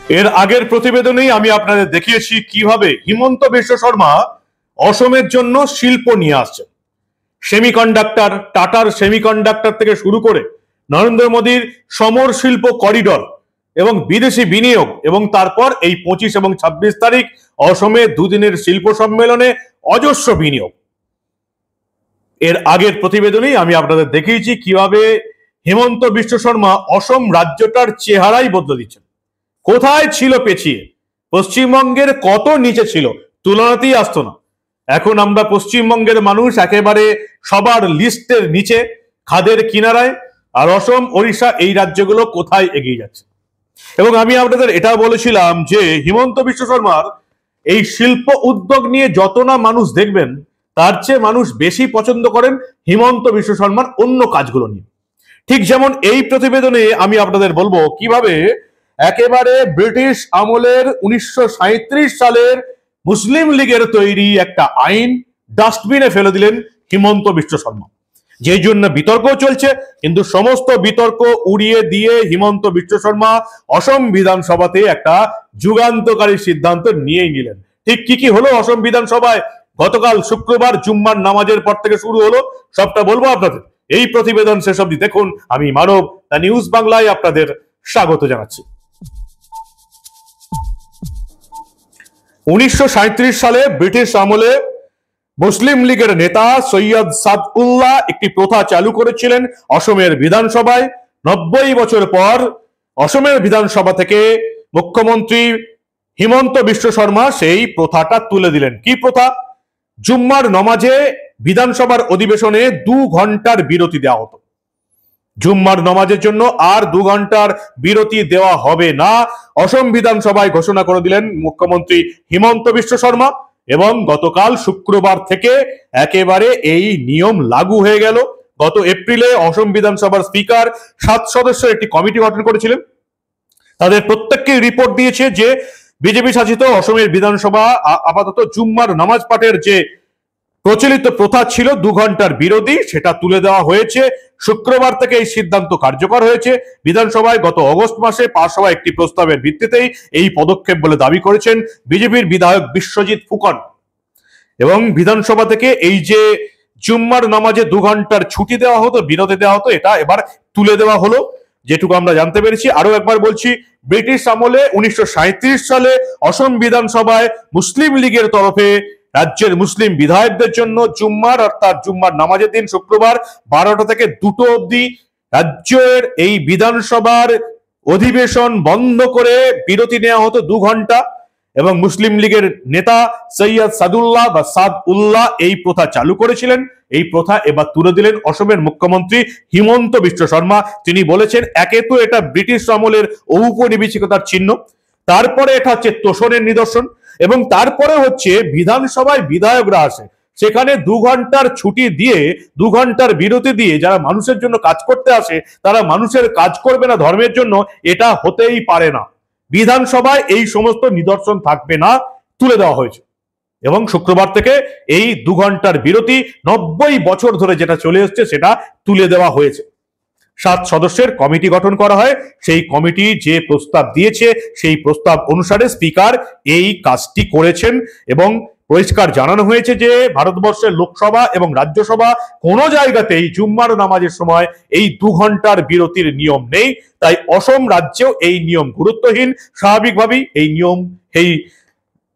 এর আগের প্রতিবেদনেই আমি আপনাদের দেখিয়েছি কিভাবে হিমন্ত বিশ্ব শর্মা অসমের জন্য শিল্প নিয়ে আসছেন। সেমিকন্ডাক্টর, টাটার সেমিকন্ডাক্টর থেকে শুরু করে নরেন্দ্র মোদীর সমর শিল্প করিডর এবং বিদেশি বিনিয়োগ, এবং তারপর এই 25 এবং 26 তারিখ অসমে দুদিনের শিল্প সম্মেলনে অজস্র বিনিয়োগ। এর আগের প্রতিবেদনেই আমি আপনাদের দেখিয়েছি কিভাবে হিমন্ত বিশ্ব শর্মা অসম রাজ্যটার চেহারাই বদলে দিচ্ছেন। কোথায় ছিল পেছিয়ে, পশ্চিমবঙ্গের কত নিচে ছিল, তুলনাতেই আসতো না। এখন আমরা পশ্চিমবঙ্গের মানুষ একেবারে সবার লিস্টের নিচে, খাদের কিনারায়, আর অসম, ওড়িশা এই রাজ্যগুলো কোথায় এগিয়ে যাচ্ছে। এবং আমি আপনাদের এটা বলেছিলাম যে হিমন্ত বিশ্ব শর্মার এই শিল্প উদ্যোগ নিয়ে যত না মানুষ দেখবেন, তার চেয়ে মানুষ বেশি পছন্দ করেন হিমন্ত বিশ্ব শর্মার অন্য কাজগুলো নিয়ে। ঠিক যেমন এই প্রতিবেদনে আমি আপনাদের বলবো কিভাবে একেবারে ব্রিটিশ আমলের 1937 সালের মুসলিম লীগের তৈরি একটা আইন ডাস্টবিনে ফেলে দিলেন হিমন্ত বিশ্ব শর্মা, যেই জন্য বিতর্ক চলছে। কিন্তু সমস্ত বিতর্ক উড়িয়ে দিয়ে হিমন্ত বিশ্ব শর্মা অসম বিধানসভাতে একটা যুগান্তকারী সিদ্ধান্ত নিয়েই নিলেন। ঠিক কি কি হলো অসম বিধানসভায় গতকাল শুক্রবার জুম্মার নামাজের পর থেকে শুরু হলো, সবটা বলবো আপনাদের। এই প্রতিবেদন শেষ অবধি দেখুন। আমি মানব, দ্য নিউজ বাংলায় আপনাদের স্বাগত জানাচ্ছি। 1937 সালে ব্রিটিশ আমলে মুসলিম লীগের নেতা সৈয়দ সাদউল্লাহ একটি প্রথা চালু করেছিলেন অসমের বিধানসভায়। 90 বছর পর অসমের বিধানসভা থেকে মুখ্যমন্ত্রী হিমন্ত বিশ্ব শর্মা সেই প্রথাটা তুলে দিলেন। কি প্রথা? জুম্মার নমাজে বিধানসভার অধিবেশনে 2 ঘন্টার বিরতি দেওয়া হতো। জুম্মার নমাজের জন্য আর 2 ঘন্টার বিরতি দেওয়া হবে না, অসম বিধানসভায় ঘোষণা করে দিলেন মুখ্যমন্ত্রী হিমন্ত বিশ্ব শর্মা। এবং গতকাল শুক্রবার থেকে একেবারে এই নিয়ম লাগু হয়ে গেল। গত এপ্রিলে অসম বিধানসভার স্পিকার 7 সদস্যের একটি কমিটি গঠন করেছিলেন। তাদের প্রত্যেককে রিপোর্ট দিয়েছে যে বিজেপি শাসিত অসমের বিধানসভা আপাতত জুম্মার নামাজ পাঠের যে প্রচলিত প্রথা ছিল 2 ঘন্টার বিরতি, সেটা তুলে দেওয়া হয়েছে। শুক্রবার থেকে এই সিদ্ধান্ত কার্যকর হয়েছে। বিধানসভায় গত অগস্ট মাসে পাশ হওয়া একটি প্রস্তাবের ভিত্তিতেই এই পদক্ষেপ বলে দাবি করেছেন বিজেপির বিধায়ক বিশ্বজিৎ ফুকন। এবং বিধানসভা থেকে এই যে জুম্মার নামাজে 2 ঘন্টার ছুটি দেওয়া হতো, বিরতি দেওয়া হতো, এটা এবার তুলে দেওয়া হলো, যেটুকু আমরা জানতে পেরেছি। আরো একবার বলছি, ব্রিটিশ আমলে 1937 সালে অসম বিধানসভায় মুসলিম লীগের তরফে রাজ্যের মুসলিম বিধায়কদের জন্য জুম্মার অর্থাৎ জুম্মার নামাজের দিন শুক্রবার 12টা থেকে 2টো অবধি রাজ্যের এই বিধানসভার অধিবেশন বন্ধ করে বিরতি নেওয়া হতো 2 ঘন্টা। এবং মুসলিম লীগের নেতা সৈয়দ সাদুল্লাহ বা সাদউল্লাহ এই প্রথা চালু করেছিলেন। এই প্রথা এবার তুলে দিলেন অসমের মুখ্যমন্ত্রী হিমন্ত বিশ্ব শর্মা। তিনি বলেছেন, একে তো এটা ব্রিটিশ আমলের ঔপনিবেশিকতার চিহ্ন, তারপরে এটা হচ্ছে তোষণের নিদর্শন, এবং তারপরে হচ্ছে বিধানসভায় বিধায়করা আসে, সেখানে 2 ঘন্টার ছুটি দিয়ে 2 ঘন্টার বিরতি দিয়ে যারা মানুষের জন্য কাজ করতে আসে তারা মানুষের কাজ করবে না ধর্মের জন্য, এটা হতেই পারে না। বিধানসভায় এই সমস্ত নিদর্শন থাকবে না, তুলে দেওয়া হয়েছে। এবং শুক্রবার থেকে এই 2 ঘন্টার বিরতি 90 বছর ধরে যেটা চলে এসছে সেটা তুলে দেওয়া হয়েছে। 7 সদস্যের কমিটি গঠন করা হয়। সেই কমিটি যে প্রস্তাব দিয়েছে সেই প্রস্তাব অনুসারে স্পিকার এই কাজটি করেছেন। এবং পরিষ্কার জানানো হয়েছে যে ভারতবর্ষের লোকসভা এবং রাজ্যসভা কোনো জায়গাতেই জুম্মার নামাজের সময় এই 2 ঘন্টার বিরতির নিয়ম নেই। তাই অসম রাজ্যেও এই নিয়ম গুরুত্বহীন। স্বাভাবিকভাবেই এই নিয়ম, এই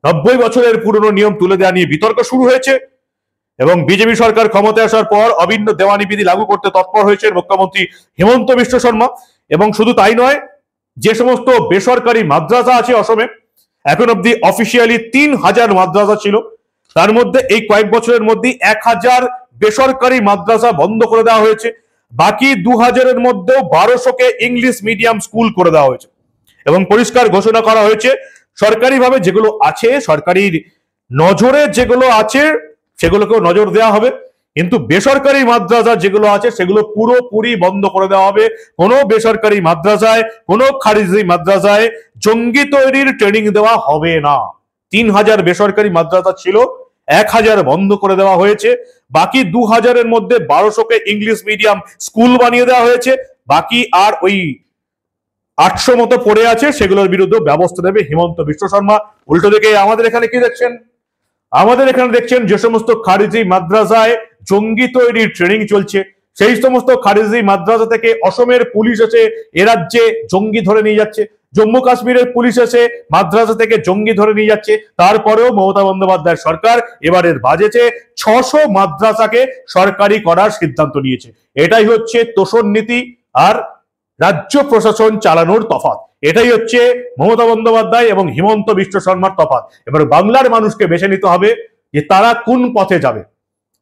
90 বছরের পুরনো নিয়ম তুলে দেওয়া নিয়ে বিতর্ক শুরু হয়েছে। এবং বিজেপি সরকার ক্ষমতায় আসার পর অভিন্ন দেওয়ানি বিধি লাগু করতে তৎপর হয়েছেন মুখ্যমন্ত্রী হিমন্ত বিশ্ব শর্মা। এবং শুধু তাই নয়, যে সমস্ত বেসরকারি মাদ্রাসা আছে অসমে, এখন অব্দি অফিসিয়ালি 3000 মাদ্রাসা ছিল, তার মধ্যে এই কয়েক বছরের মধ্যে 1000 বেসরকারি মাদ্রাসা বন্ধ করে দেওয়া হয়েছে। বাকি 2000-এর মধ্যেও 1200-কে ইংলিশ মিডিয়াম স্কুল করে দেওয়া হয়েছে। এবং পরিষ্কার ঘোষণা করা হয়েছে, সরকারিভাবে যেগুলো আছে, সরকারি নজরে যেগুলো আছে সেগুলোকেও নজর দেওয়া হবে, কিন্তু বেসরকারি মাদ্রাসা যেগুলো আছে সেগুলো পুরোপুরি বন্ধ করে দেওয়া হবে। কোনো বেসরকারি মাদ্রাসায়, কোনো খারিজি মাদ্রাসায় জঙ্গি তৈরির ট্রেনিং দেওয়া হবে না। 3000 বেসরকারি মাদ্রাসা ছিল, 1000 বন্ধ করে দেওয়া হয়েছে। বাকি 2000-এর মধ্যে 1200-কে ইংলিশ মিডিয়াম স্কুল বানিয়ে দেওয়া হয়েছে। বাকি আর ওই 800 মতো পড়ে আছে, সেগুলোর বিরুদ্ধে ব্যবস্থা নেবে হিমন্ত বিশ্ব শর্মা। উল্টো দিকে আমাদের এখানে কি দেখছেন? আমাদের এখানে দেখছেন যে সমস্ত খারিজি মাদ্রাসায় জঙ্গি তৈরির ট্রেনিং চলছে, সেই সমস্ত খারিজি মাদ্রাসা থেকে অসমের পুলিশ এসে এ রাজ্যে জঙ্গি ধরে নিয়ে যাচ্ছে, জম্মু কাশ্মীরের পুলিশ এসে মাদ্রাসা থেকে জঙ্গি ধরে নিয়ে যাচ্ছে। তারপরেও মমতা বন্দ্যোপাধ্যায়ের সরকার এবারের বাজেটে 600 মাদ্রাসাকে সরকারি করার সিদ্ধান্ত নিয়েছে। এটাই হচ্ছে তোষণ নীতি আর রাজ্য প্রশাসন চালানোর তফাৎ। এটাই হচ্ছে মমতা বন্দ্যোপাধ্যায় এবং হিমন্ত বিশ্ব শর্মার তফাৎ। এবার বাংলার মানুষকে বেছে নিতে হবে যে তারা কোন পথে যাবে।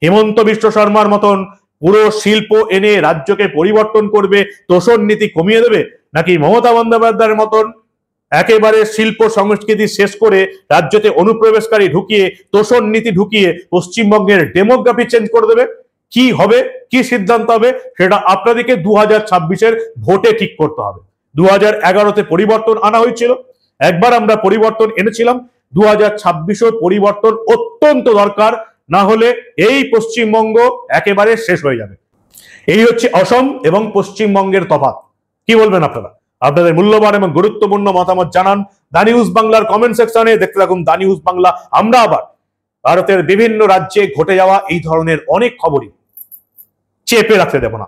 হিমন্ত বিশ্ব শর্মার মতন পুরো শিল্প এনে রাজ্যকে পরিবর্তন করবে, তোষণ নীতি কমিয়ে দেবে, নাকি মমতা বন্দ্যোপাধ্যায়ের মতন একেবারে শিল্প সংস্কৃতি শেষ করে রাজ্যতে অনুপ্রবেশকারী ঢুকিয়ে, তোষণ নীতি ঢুকিয়ে পশ্চিমবঙ্গের ডেমোগ্রাফি চেঞ্জ করে দেবে? কি হবে, কি সিদ্ধান্ত হবে, সেটা আপনাদেরকে 2026-এর ভোটে ঠিক করতে হবে। 2011-তে পরিবর্তন আনা হয়েছিল, একবার আমরা পরিবর্তন এনেছিলাম। 2026-এর পরিবর্তন অত্যন্ত দরকার, না হলে এই পশ্চিমবঙ্গ একেবারে শেষ হয়ে যাবে। এই হচ্ছে অসম এবং পশ্চিমবঙ্গের তফাৎ। কি বলবেন আপনারা? আপনাদের মূল্যবান এবং গুরুত্বপূর্ণ মতামত জানান দা নিউজ বাংলার কমেন্ট সেকশনে। দেখতে থাকুন দা নিউজ বাংলা। আমরা আবার ভারতের বিভিন্ন রাজ্যে ঘটে যাওয়া এই ধরনের অনেক খবরই চেপে রাখতে দেব না।